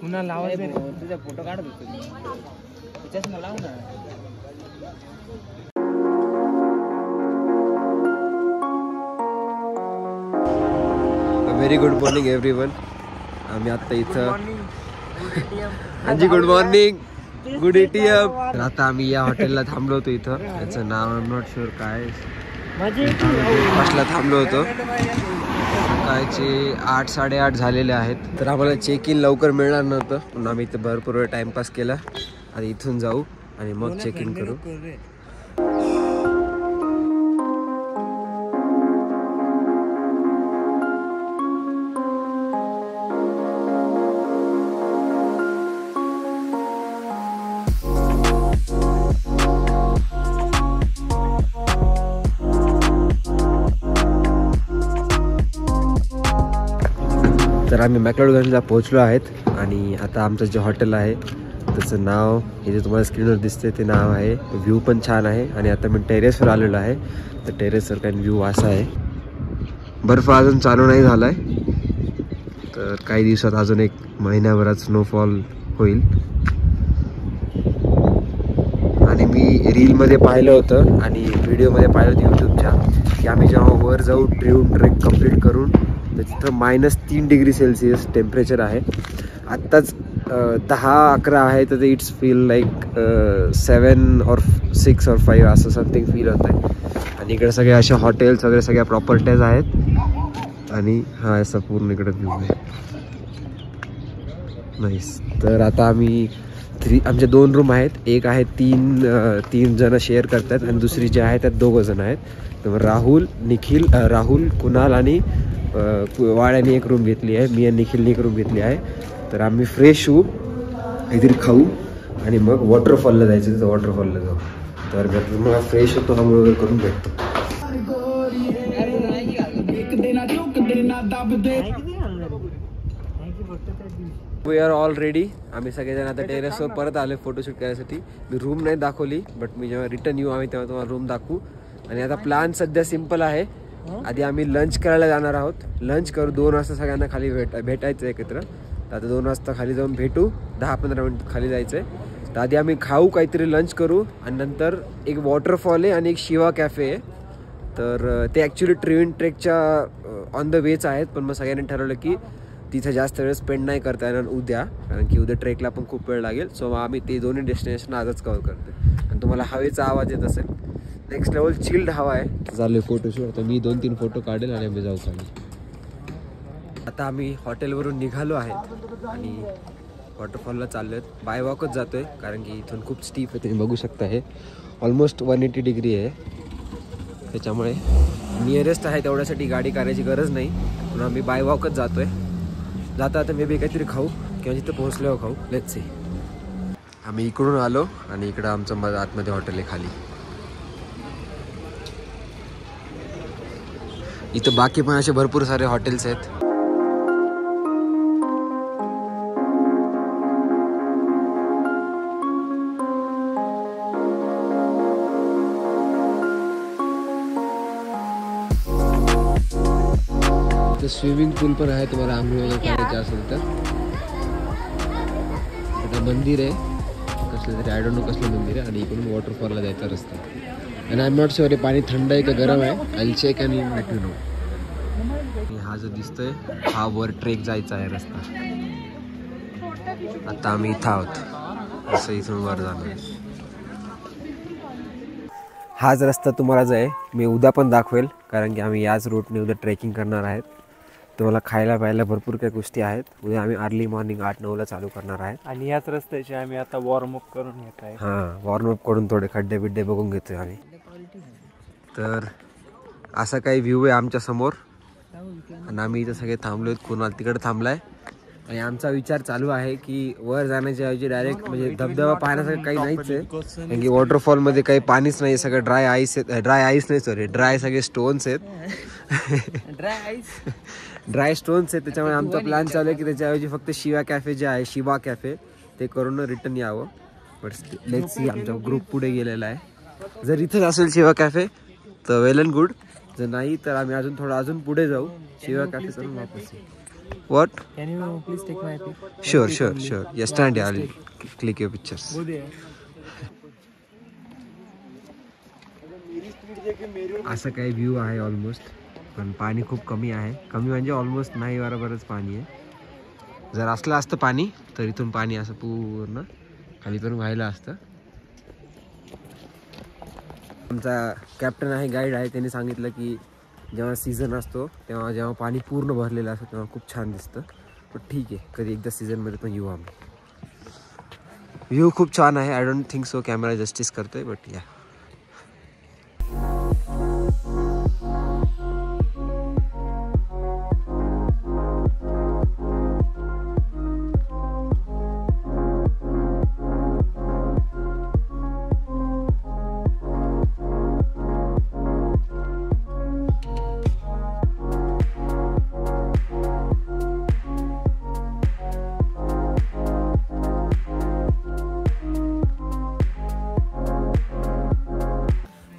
पुन्हा लावायचं तुझा फोटो काढत होतो त्याच्यात लाव ना. Very good morning everyone. आम्ही आता इथं हांजी गुड मॉर्निंग गुड ATM. तर आता आम्ही या हॉटेलला थांबलो होतो इथं. त्याचं नाव आय एम नॉट शुअर काय. ब्रेकफास्टला थांबलो होतो. सकाळचे 8 साडेआठ झालेले आहेत. तर आम्हाला चेक इन लवकर मिळणार नव्हतं म्हणून आम्ही इथं भरपूर वेळ टाइमपास केला. आता इथून जाऊ आणि मग चेक इन करू. तर आम्ही मॅक्लोडगंजला पोहोचलो आहेत आणि आता आमचं जे हॉटेल आहे त्याचं नाव हे जे तुम्हाला स्क्रीनवर दिसते ते नाव आहे. व्ह्यू पण छान आहे आणि आता मी टेरेसवर आलेलो आहे. तर टेरेसवर काही व्ह्यू असा आहे. बर्फ अजून चालू नाही झाला आहे. तर काही दिवसात अजून 1 महिन्याभरात स्नोफॉल होईल. आणि मी रीलमध्ये पाहिलं होतं आणि व्हिडिओमध्ये पाहिलं होतं यूट्यूबच्या की आम्ही जेव्हा वर जाऊ ट्रेक कंप्लीट करून तर तिथं -3 डिग्री सेल्सिअस टेम्परेचर आहे. आत्ताच 10-11 आहे तर ते it's feel like 7 or 6 or 5 असं समथिंग फील होत आहे. आणि इकडे सगळे अशा हॉटेल्स वगैरे सगळ्या प्रॉपर्टीज आहेत आणि हा असा पूर्ण इकडे व्ह्यू आहे. नाईस. तर आता आम्ही आमच्या 2 रूम आहेत. एक आहे 3 जण शेअर करतात आणि दुसरी जी आहे त्यात 2 जण आहेत. तर राहुल कुणाल आणि वाड्याने 1 रूम घेतली आहे. मी आणि निखिलने 1 रूम घेतली आहे. तर आम्ही फ्रेश होऊ काहीतरी खाऊ आणि मग वॉटरफॉलला जायचं. तिथं वॉटरफॉलला जाऊ. तर मला फ्रेश होतो आंघोळ वगैरे करून भेटतो. We are all ready. आम्ही सगळेजण आता टेरेसवर परत आलो फोटोशूट करण्यासाठी. मी रूम नाही दाखवली बट मी जेव्हा रिटर्न येऊ आम्ही तेव्हा तुम्हाला रूम दाखवू. आणि आता प्लॅन सध्या सिम्पल आहे. आधी आम्ही लंच करायला जाणार आहोत. लंच करू 2 वाजता सगळ्यांना खाली भेटायचं एकत्र. तर आता 2 वाजता खाली जाऊन भेटू. 10-15 मिनिट खाली जायचं आहे. तर आधी आम्ही खाऊ काहीतरी लंच करू आणि नंतर एक वॉटरफॉल आहे आणि एक शिवा कॅफे आहे. तर ते ॲक्च्युली ट्रेकच्या ऑन द वेच आहेत पण मग सगळ्यांनी ठरवलं की तिथे जास्त वेळ स्पेंड नाही करता येणार उद्या कारण की उद्या ट्रेकला पण खूप वेळ लागेल. सो आम्ही ते दोन्ही डेस्टिनेशन आजच कव्हर करतो. आणि तुम्हाला हवेचा आवाज येत असेल. नेक्स्ट लेवल चिल्ड हवा आहे. झाले फोटोशूट. आता मी 2-3 फोटो काढेल आणि आम्ही जाऊ खाली. आता आम्ही हॉटेलवरून निघालो आहेत आणि वॉटरफॉलला चाललो आहेत. बाय वॉकच जातो आहे कारण की इथून खूप स्टीप आहे. तुम्ही बघू शकता हे ऑलमोस्ट 180 डिग्री आहे. त्याच्यामुळे नियरेस्ट आहे तेवढ्यासाठी गाडी करायची गरज नाही म्हणून आम्ही बाय वॉकच जातो आहे. जाता आता मे बी काहीतरी खाऊ किंवा जिथं पोहोचल्यावर खाऊ. Let's see. आम्ही इकडून आलो आणि इकडं आमचं आतमध्ये हॉटेल आहे खाली. इथं बाकी पण असे भरपूर सारे हॉटेल्स आहेत. स्विमिंग पूल पण आहे तुम्हाला आंघोळ वगैरे करायचं असेल तर. आता मंदिर आहे कसलं तरी आय डोंट नो कसलं मंदिर आहे आणि इकडून वॉटरफॉलला जायचा रस्ता. आणि आय एम नॉट शुअर हे पाणी थंड आहे का गरम आहे. I check and let you know. हा जो दिसतोय हा वर ट्रेक जायचा आहे रस्ता. आता आम्ही इथं आहोत. असं इथून वर जाणार. हाच रस्ता तुम्हाला जो आहे मी उद्या पण दाखवेल कारण की आम्ही याच रूटने उद्या ट्रेकिंग करणार आहेत. तुम्हाला खायला प्यायला भरपूर काही गोष्टी आहेत. उद्या आम्ही अर्ली मॉर्निंग 8-9ला चालू करणार आहेत. आणि याच रस्त्याचे आम्ही आता वॉर्मअप करून येत आहे. हां वॉर्मअप करून थोडे खड्डे बिड्डे बघून घेतोय आम्ही. तर असा काही व्ह्यू आहे आमच्या समोर आणि आम्ही इथं सगळे थांबलो आहेत. कुणाल तिकडे थांबलाय आणि आमचा विचार चालू आहे की वर जाण्याच्या ऐवजी डायरेक्ट म्हणजे धबधबा पाहण्यासाठी काही नाहीच आहे कारण की वॉटरफॉलमध्ये काही पाणीच नाही. सगळं ड्राय आईस नाही ड्राय सगळे स्टोन्स आहेत. ड्राय स्टोन्स आहेत. त्याच्यामुळे आमचा प्लॅन चालू आहे की त्याच्याऐवजी फक्त शिवा कॅफे जे आहे शिवा कॅफे ते करून रिटर्न यावं. But let's see. आमचा ग्रुप पुढे गेलेला आहे. जर इथंच असेल शिवा कॅफे तर वेल अँड गुड. जर नाही तर आम्ही अजून पुढे जाऊ शिवा कॅफे करून वापस येऊ. What? Can you please take my pic? Sure. Yes, stand here. I'll click your pictures. Go there. असा काही व्ह्यू आहे ऑलमोस्ट, पण पाणी खूप कमी आहे. कमी म्हणजे ऑलमोस्ट नाही, बरोबरच पाणी आहे. जर असलं असतं पाणी तर इथून पाणी असं पूर्ण खालीपर्यंत व्हायला असतं. आमचा कॅप्टन आहे, गाईड आहे, त्यांनी सांगितलं की जेव्हा सीझन असतो तेव्हा जेव्हा पाणी पूर्ण भरलेलं असतं तेव्हा खूप छान दिसतं. पण ठीक आहे, कधी एकदा सीझनमध्ये पण येऊ आम्ही. व्ह्यू खूप छान आहे. I don't think so camera justice करतोय, बट या.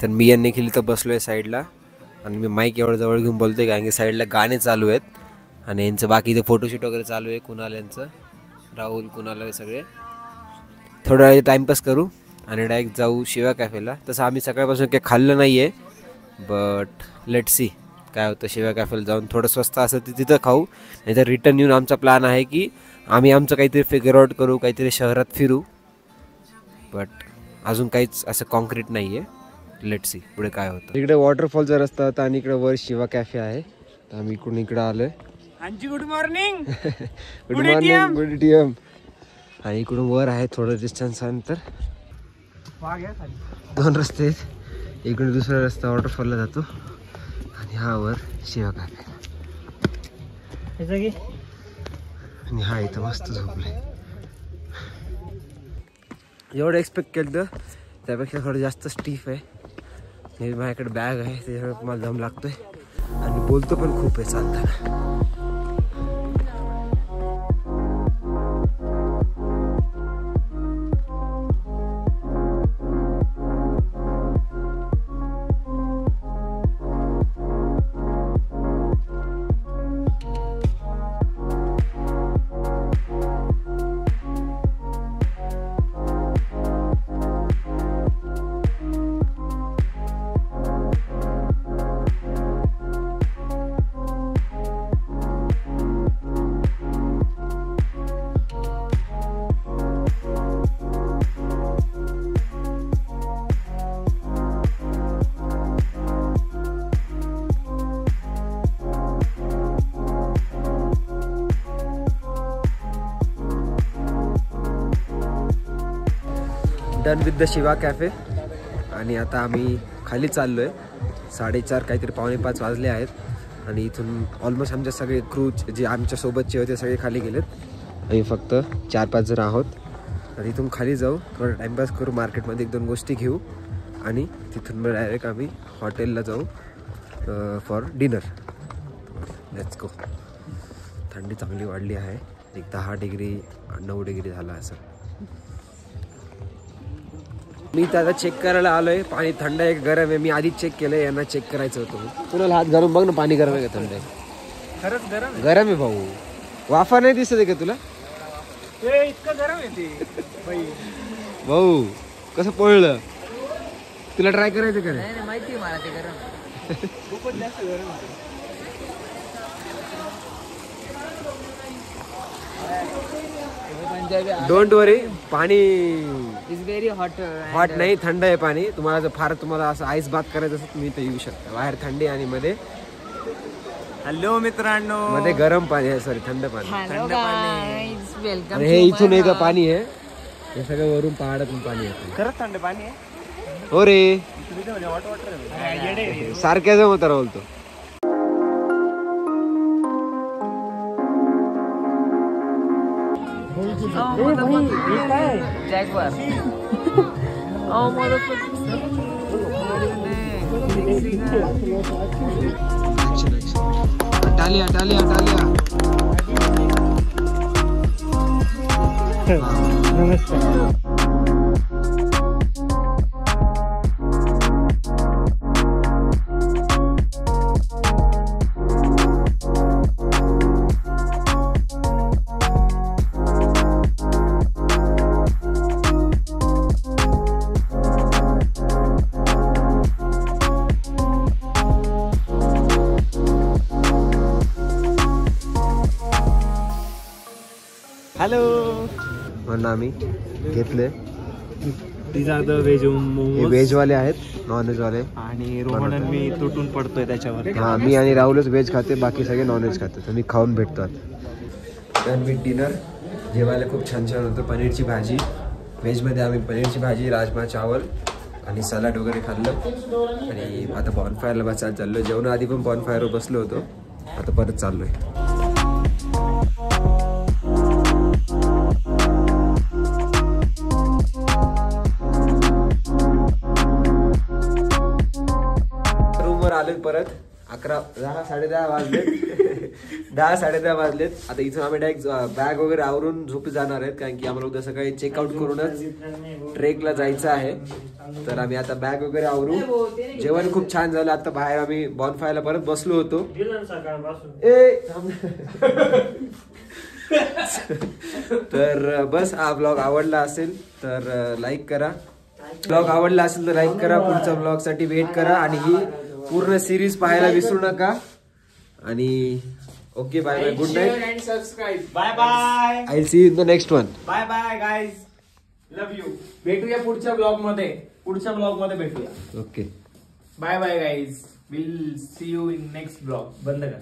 तर मी यांनी केली तर बसलोय साईडला, आणि मी माईक एवढं जवळ घेऊन बोलतोय कारण की साईडला गाणे चालू आहेत आणि यांचं बाकी इथे फोटोशूट वगैरे चालू आहे. कुणाल यांचं, राहुल, कुणाल सगळे. थोडा वेळ टाईमपास करू आणि डायरेक्ट जाऊ शिवा कॅफेला. तसं आम्ही सकाळपासून काही खाल्लं नाही आहे, बट लेट सी काय होतं. शिवा कॅफेला जाऊन थोडं स्वस्त असं ते तिथं खाऊ, नाही तर रिटर्न येऊन आमचा प्लॅन आहे की आम्ही आमचं काहीतरी फिगर आउट करू, काहीतरी शहरात फिरू, बट अजून काहीच असं कॉन्क्रीट नाही आहे. लेट सी पुढे काय होतं. इकडे वॉटरफॉलचा रस्ता होता आणि इकडे वर शिवा कॅफे आहे, तर आम्ही इकडून इकडे आलोय. Good morning. Good morning, good TM. आणि इकडून वर आहे थोडं डिस्टन्स नंतर दोन रस्ते आहेत. इकडून दुसरा रस्ता वॉटरफॉलला जातो आणि हा वर शिवा कॅफे. आणि हा इथं मस्त झोपलाय. एवढं एक्सपेक्ट केलं त्यापेक्षा थोडं जास्त स्टीफ आहे. माझ्याकडे बॅग आहे त्याच्यामुळे मला दम लागतोय आणि बोलतो पण खूप आहे चालताना. Done with the Shiva cafe. आणि आता आम्ही खाली चाललो आहे. 4:30 काहीतरी 4:45 वाजले आहेत आणि इथून ऑलमोस्ट आमचे सगळे क्रू जे आमच्या सोबतचे होते सगळे खाली गेलेत. आम्ही फक्त 4-5 जण आहोत. आणि इथून खाली जाऊ, थोडा टाईमपास करू, मार्केटमध्ये 1-2 गोष्टी घेऊ आणि तिथून मग डायरेक्ट आम्ही हॉटेलला जाऊ फॉर डिनर. Let's go. थंडी चांगली वाढली आहे, 10 डिग्री 9 डिग्री झाला असं. मी तर आता चेक करायला आलोय, पाणी थंड आहे गरम आहे. मी आधीच चेक केलंय, यांना चेक करायचं होतं. कुणाला हात घालून बघ ना, पाणी गरम आहे का थंड आहे? खरंच गरम गरम आहे भाऊ. वाफा नाही दिसत आहे का तुला? इतकं गरम आहे ते भाऊ. कसं पळलं तुला? ट्राय करायचं का? नाही माहिती मला ते गरम खूपच जास्त गरम होतं. डोंट वरी, पाणी इज व्हेरी हॉट. हॉट नाही, थंड आहे पाणी. तुम्हाला जर फार तुम्हाला असं आईस बाथ करायचं असेल तुम्ही इथे येऊ शकता. बाहेर थंडी आणि मध्ये हॅलो मित्रांनो, मध्ये गरम पाणी आहे, सॉरी थंड पाणी. थंड पाणी. वेलकम. आणि हे इथून एकदा पाणी आहे, हे सगळं वरून पहाडातून पाणी येतं. खरंच थंड पाणी आहे. हो रे, हॉट वॉटर सारख्या जम होता बोलतो. जॅगवार. Talia Talia Talia. नमस्कार. हॅलो. म्हणून आम्ही घेतले. व्हेज हे मोमोज व्हेजवाले आहेत, नॉनव्हेज वाले. आणि रोहन आणि मी तुटून पडतोय त्याच्यावर. हा, मी आणि राहुलच व्हेज खाते, बाकी सगळे नॉनव्हेज खाते. तर मी खाऊन भेटतात. Done with dinner. जेवायला खूप छान छान होतं. पनीरची भाजी, व्हेजमध्ये आम्ही पनीरची भाजी, राजमा चावल आणि सलाड वगैरे खाल्लं. आणि आता बॉनफायरला बस चाललो. जेवणाआधी पण बॉनफायरवर बसलो होतो, आता परत चाललोय. रूमवर आले परत. 10-10:30 वाजलेत. 10-10:30 वाजलेत. आता इथून आम्ही डायरेक्ट बॅग वगैरे आवरून झोपी जाणार आहेत, कारण की आम्हाला उद्या सकाळी चेकआउट करूनच ट्रेकला जायचं आहे. तर आम्ही आता बॅग वगैरे आवरू. जेवण खूप छान झालं. आता बाहेर आम्ही बॉनफायरला परत बसलो होतो. तर बस, हा ब्लॉग आवडला असेल तर लाईक करा. ब्लॉग आवडला असेल तर लाईक करा. पुढच्या ब्लॉग साठी वेट करा आणि ही पूर्ण सिरीज पाहायला विसरू नका. आणि okay, bye bye, good night, subscribe. Bye bye. I see you in the next one. Bye bye guys, love you. भेटूया पुढच्या ब्लॉग मध्ये. भेटूया. Okay, bye bye guys. Will see you in next blog. बंद कर.